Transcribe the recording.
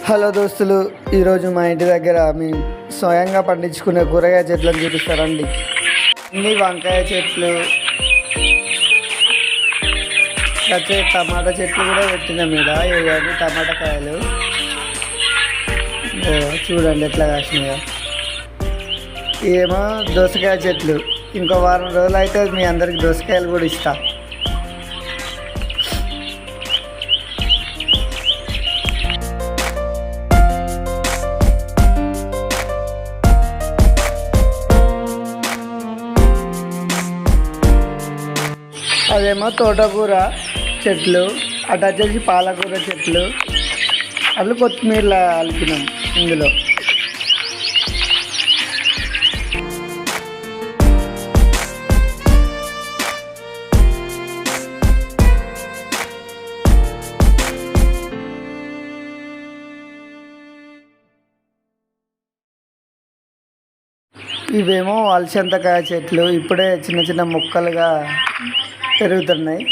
Hello దోస్తులు, ఈరోజు మా ఇంటి దగ్గర మేము స్వయంగా పండించుకునే కూరగాయ చెట్లను చూపిస్తారండి. అన్ని వంకాయ చెట్లు, టమాటా చెట్లు కూడా పెట్టిన మీద ఇవన్నీ టమాటా కాయలు చూడండి ఎట్లా కాసినాయో. ఏమో దోసకాయ చెట్లు. ఇంకో వారం రోజులు అయితే మీ అందరికి దోసకాయలు కూడా ఇస్తా. అదేమో తోటకూర చెట్లు, అటు వచ్చేసి పాలకూర చెట్లు, అట్లు కొత్తిమీర అలిపినాం ఇందులో. ఇవేమో అలసందకాయ చెట్లు, ఇప్పుడే చిన్న చిన్న మొక్కలుగా పెరుగుతున్నాయి.